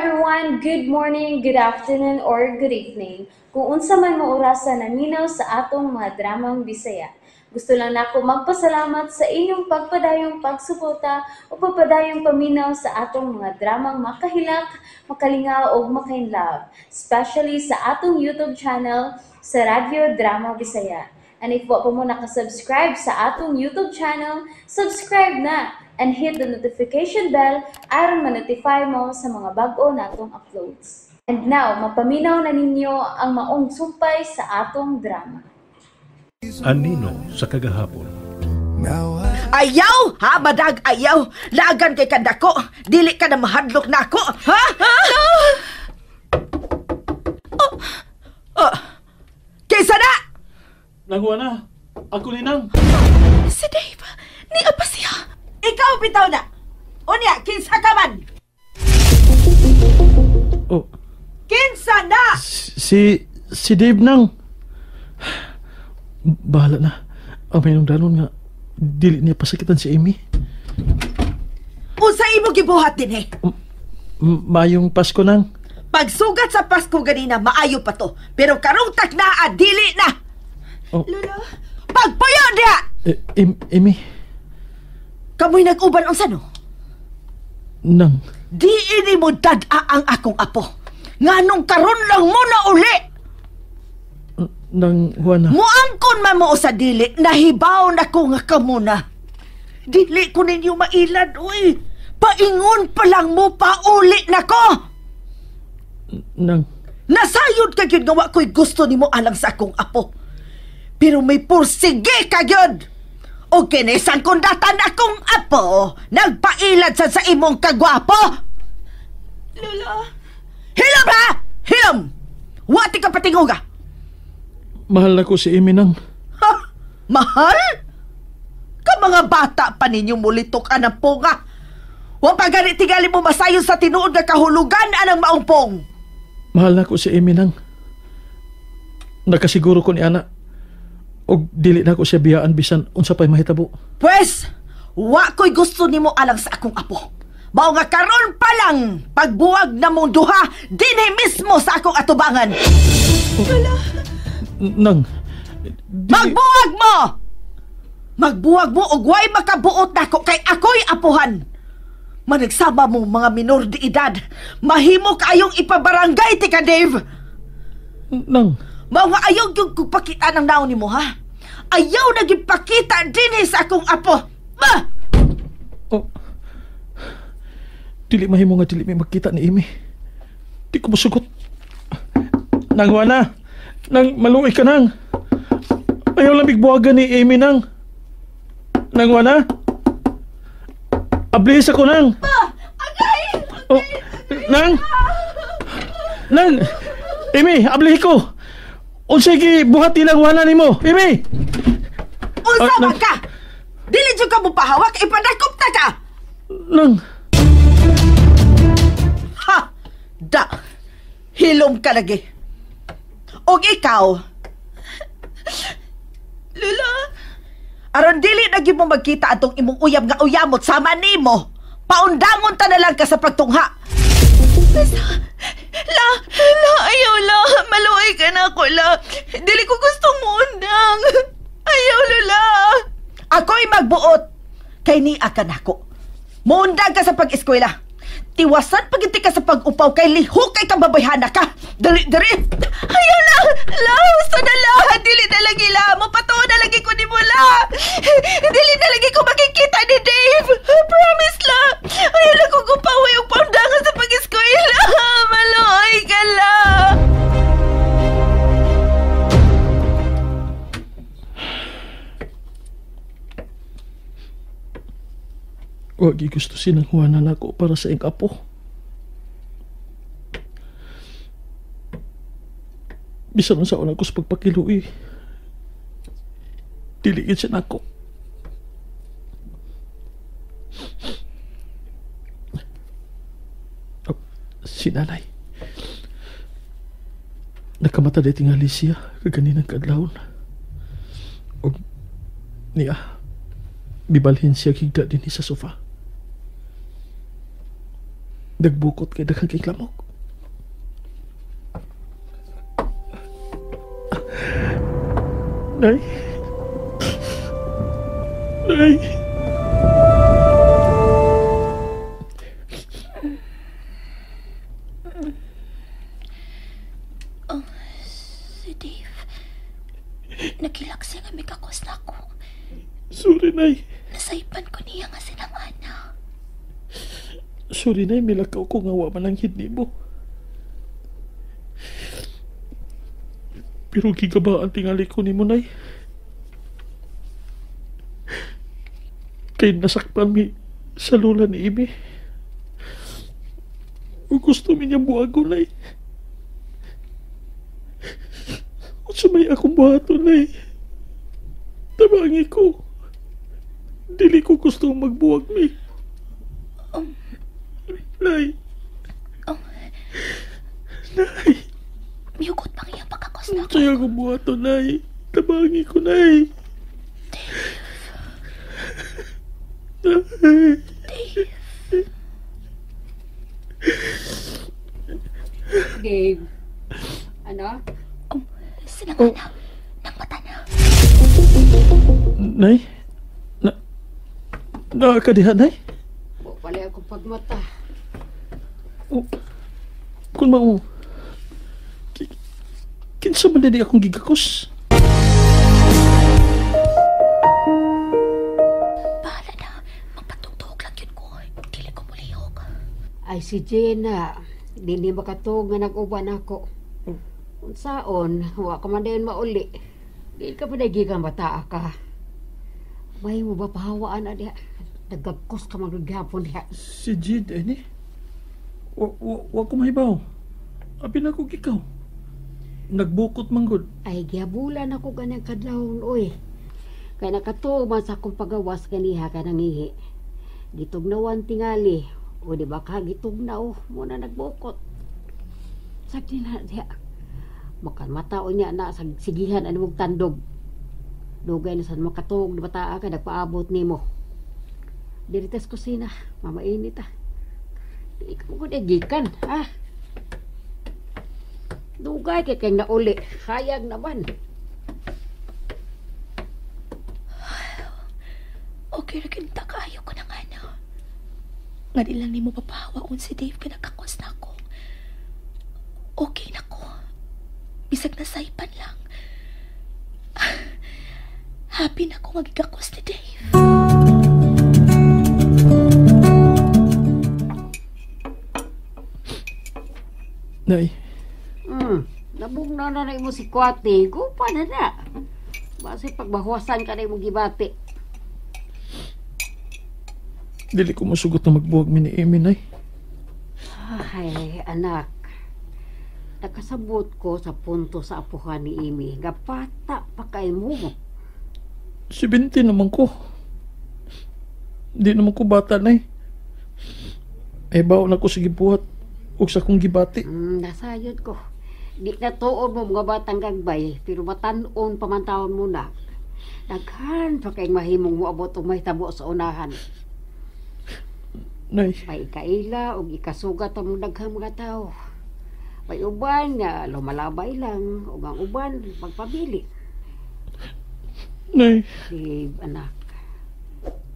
everyone, good morning, good afternoon, or good evening. Kung unsa man mo orasan naminaw sa atong mga dramang Bisaya. Gusto lang nako magpasalamat sa inyong pagpadayong pagsuporta o pagpadayong paminaw sa atong mga dramang makahilak, makalingaw o makainlove, especially sa atong YouTube channel sa Radyo Drama Bisaya. And if wa pa mo nakasubscribe sa atong YouTube channel, subscribe na and hit the notification bell aron ma-notify mo sa mga bag-o natong uploads. And now, mapaminaw na ninyo ang maong sumpay sa atong drama. Anino sa kagahapon. Ayaw! Ha, badag ayaw! Lagan kay kandako! Dili ka na mahadlok na ako! Ha? Ha? Kaysa na! Nagwa na! Ako ni Nang! Si Dave! Niya pa siya! Ikaw bitaw na! Unya, kinsa ka man! Oh, Kinsa na! si Dave Nang! Bahala na. Ang may danon nga, dili niya pasakitan si Amy. Unsa imo gibuhat din Mayong Pasko Nang. Pagsugat sa Pasko ganina, maayo pa to. Pero karong taknaa, dili na! Oh. Lola? Pagpuyo niya! Amy. Kamoy nag-uban ang sano? Nang. Di ini mo dad-a ang akong apo. Nganong karon lang mo na uli! Nang Juana. Muangkon man mo sa dili, nahibaw na ko nga kamuna. Dili ko ninyo mailad, uy. Paingon pa lang mo, pauli na ko. Nang. Nasayod ka yun nga wa ko'y gusto ni mo alang sa akong apo. Pero may pursige ka yun. O kinisan kung datan akong apo, nagpailad sa imong kagwapo. Lola! Hilom ha! Hilom! Wati ka patingo ka. Mahal na ko si Amy Nang. Ha? Mahal? Ka mga bata pa ninyo mulitok anang punga. Wa pa gani tingali mo masayon sa tinuod na kahulugan anang maungpong. Mahal na ko si Amy Nang. Nakasiguro ko ni Ana. O dili na ko siya biyaan bisan unsa pa'y mahitabo. Pwes, wa ko'y gusto nimo alang sa akong apo. Mao nga karon pa lang, pagbuwag na mong duha, dinhi mismo sa akong atubangan. Nang. Magbuwag mo! Magbuwag mo og way makabuot nako kay ako'y apuhan. Managsama mo mga minor de edad, mahimo kayong ipabarangay ti ka, Dave. Nang. Mao nga ayaw yung pakita ng naon nimo, ha? Ayaw nagipakita dinhi sa akong apo. Ba! Oh. Dili mahimo nga dili may makita ni Amy. Di ko masugot. Nang Juana. Nang maluoy ka Nang. Ayaw lang bigbuwagan ni Amy Nang. Nang Juana. Ablis ako Nang. Agay! Oh, Nang. Nang. Amy, ablis ko. Unsay gi buhati lang wala nimo, Amy. Unsa man ka? Dili jud ka mo pahawak, ipadakop ta ka. Nang. Ha! Da! Hilom ka lagi. Og ikaw, Lola! aron dili na gyud mo magkita atong imong uyab nga uyamot sama nimo. Paundangon ta na lang ka sa pagtungha. La, ayaw la. Maluoy ka na ako la. Dili ko gustong muundang. Ayaw, Lola. Ako'y magbuot. Kay ni akan ako. Muundag ka sa pag-eskwela. Tiwasan pagiti ka sa pag-upaw kay lihok kay kababayhana ka. Dali! Ayaw la. La, gusto na la. Dili na lagi la. Mapatuwa na lagi ko ni mo la. Dili na lagi ko makikita ni Dave. Promise la. Ayaw lang ko gupawa yung paundangan sa pag-eskwela. Maluoy ka la. Wag gusto sinang Juana nako para sa ing apo. Bisan sa una ko sa pagpakiluoy. Dili gid siya nako. Oh, si nanay. Nakamata dito nga Alicia kaganinang kadlawon. O niya bibalhin siya higda din sa sofa. Nagbukot kay daghang kay klamok. Nay. Nay. Oh, si Dave. Nagilaksi nga may kakos na ako. Sorry, Nay. Nasaipan ko niya nga silang ana. Sorry, Nay. Milakaw ko nga wa man ang hid nimo. Pero gigabaan tingali ko nimo, Nay. Kay nasakpan mi sa lola ni Imi. O gusto mi niya buhago, Nay. O sumay akong buhato, Nay. Tabangi ko. Dili ko gusto magbuwag mi. Nay. Nay. Miyugot pang iyang pagkakos na ako. Saya ko buhato, Nay. Tabangi ko, Nay. Nay. Dave. Ano? Silang ana. Nang mata na. Nay? Nakakadiha, Nay? O, pala ako pagmata. Oh, kung mo, kinsa man din akong gigakos? Bahala na. Magpatugtog lang yun ko. Dili ko mulihog. Ay, si Jenna. Dili makatog nga nag-uban ako. Unsaon, wa ka man din mauli. Di ka pa nagigang bata ka. May mo ba pahawaan na diha? Nagagkos ka magagapon diha. Si Jid, ni? Wa ko mahibaw. Abi na ko ikaw. Nagbukot manggod. Ay, gihabulan ako ganang kadlawon, oy. Kaya nakatuman sa akong pagawas ganiha ka nangihi. Gitugnawan tingali. O di ba ka gitugnaw, muna nagbukot. Sakti na diha. Makan matao niya na sa sigihan ano mong tandog. Dugay na sa makatog di bata ka nagpaabot nimo. Dirites kusina, mamainit ah. Di ka mo gikan, ha? Dugay kay kay nauli, hayag naman. Okay ra kinta kaayo ko nang ano. Nga di lang nimo papahawaon si Dave ka nakakos na ako. Okay na ko. Bisag nasaipan lang. Happy na ko magigakos ni Dave. Nay, Nabugna na mo si Kwate. Gupa na na. Basi pagbahuasan ka na mo gibati. dili ko masugot na magbuwag mi ni Amy, Nay. Ay, anak. Nakasabot ko sa punto sa apuhan ni Amy. Gapata pa kay mo. 70 naman ko. Di naman ko bata, Nay. Ay baon ako sige buhat ug sa kong gibati. Nasayod ko. Di na tuon mo mga batang gagbay. Pero matanon pamantawon mo na. Daghan pa kay mahimong mo abot og mahitabo sa unahan. Nay, May ikaila o ikasugat ang daghang mga tao. May uban nga lumalabay lang o ang uban magpabili. Nay, Si anak,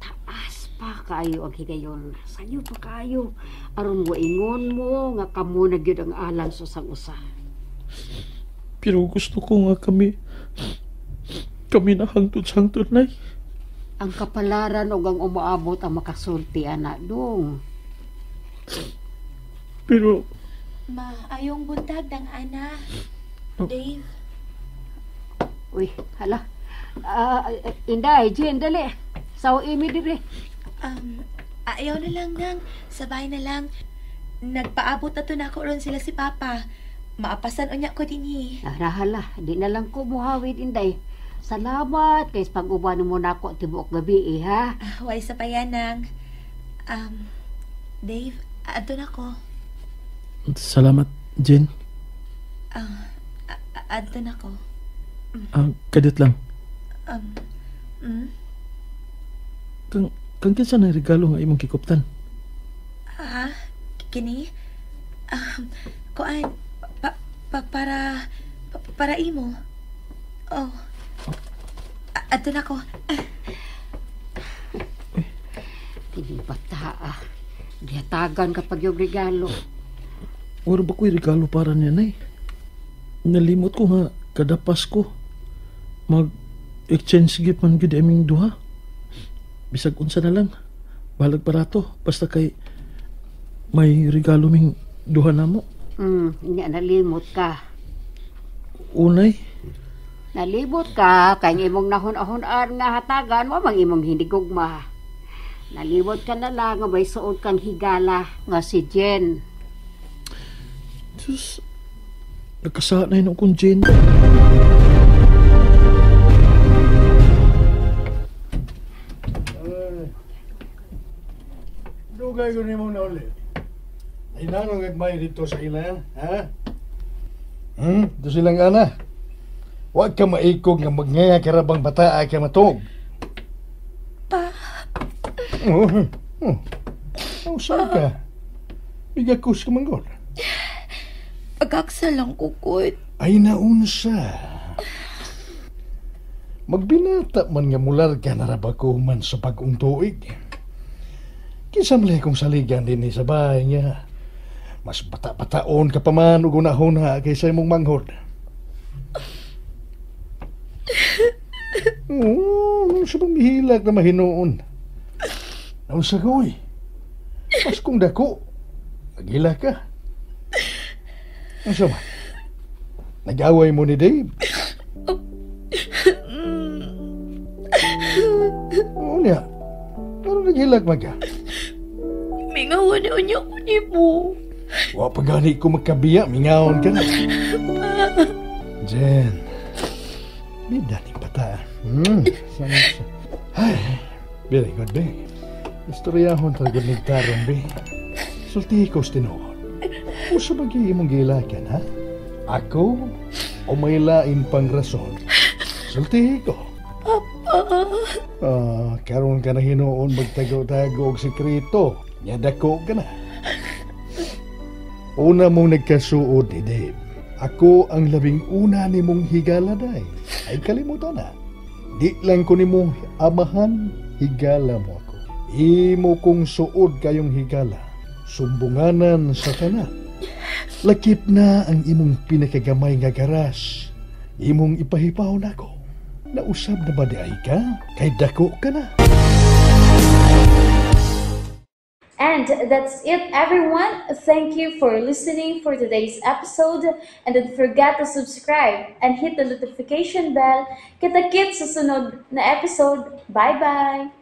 taas pa kayo ang higayon. Sanyo pa kayo. Aron mo ingon mo nga kamo na gyud ang alang sa sang usa. pero gusto ko nga kami na hangtod-hangtod, Nay. Ang kapalaran o ang umaabot ang makasulti anak dong. Pero Ma, ayong buntag ng ana. Oh. Dave. Uy, hala. Inday, Jen, dali. Sao imi dire. Ayaw na lang nang. Sabay na lang. Nagpaabot na to na ako ron sila si Papa. Maapasan unya ko din Hala, di na lang ko muhawid, Inday. Salamat kay pag-uban mo na ako tibuok gabi ha. Way sa payanang. Dave, ato na ko. salamat, Jen. Ato na ko. Kadit lang. Mm? Kang kinsa na regalo nga imong kikuptan? Kini? Kuan, para imo. Oh. Ato na ko. Kini bata Gihatagan kapag yung regalo. Wala ba ko'y regalo para niya, nay? Nalimot ko nga kada Pasko. Mag-exchange gift man gid aming duha. Bisag unsa na lang. Balag para to. Basta kay may regalo ming duha na mo. Nga nalimot ka. Unay, Nalimot ka, kay imong nahon-ahonan nga hatagan, wa mang imong hindi gugma. Nalimot ka na lang nga may suod kang higala nga si Jen. Diyos, nagkasanay na akong Jen. Dugay ko ni mong nauli. Ay nanong agmay dito sa ila, ha? Ito silang ana. Huwag ka maikog nga magngaya karabang bata ay ka matog. Pa. Oh, saan ka? Bigakus ka manggol. Pagkaksa lang kukot. Ay naunsa. Magbinata man nga mular ka narabako man sa bagong tuig. Kisamlay kong saligan din sa bahay niya. Mas bata-bataon ka pa man ug unahon ha kaysa imong manghod. Sa bang mihilak na mahinoon. Ang sagoy. Mas kung dako, magila ka. Ang sama. Nag-away mo ni Dave. Oo niya. Pero naghilak maga. Mingawan niya ko ni mo. Wa pa gani ko magkabiya, mingaon ka na. Jen. Bida ni bata. Ay, very good, be. Istoryahon talaga ni Tarong, be. Sulti ko sa tinuod. O sa bagi imong gilakan, ha? Ako o may lain pang rason? Sulti ko. Karon ka na hinuon magtago-tago og sekreto. Nyadako ka na. Una mong nagkasuod ni Dave. Ako ang labing una ni mong higala, day. Ay kalimutan na. Di lang ko ni mong amahan, higala mo ako. Imo kong suod kayong higala. Sumbunganan sa tanan. Lakip na ang imong pinakagamay nga garas. Imong ipahipaw na ko. Nausab na ba di ay ka? Kay dako ka na. And that's it, everyone. Thank you for listening for today's episode. And don't forget to subscribe and hit the notification bell. Kita-kits sa sunod na episode. Bye-bye!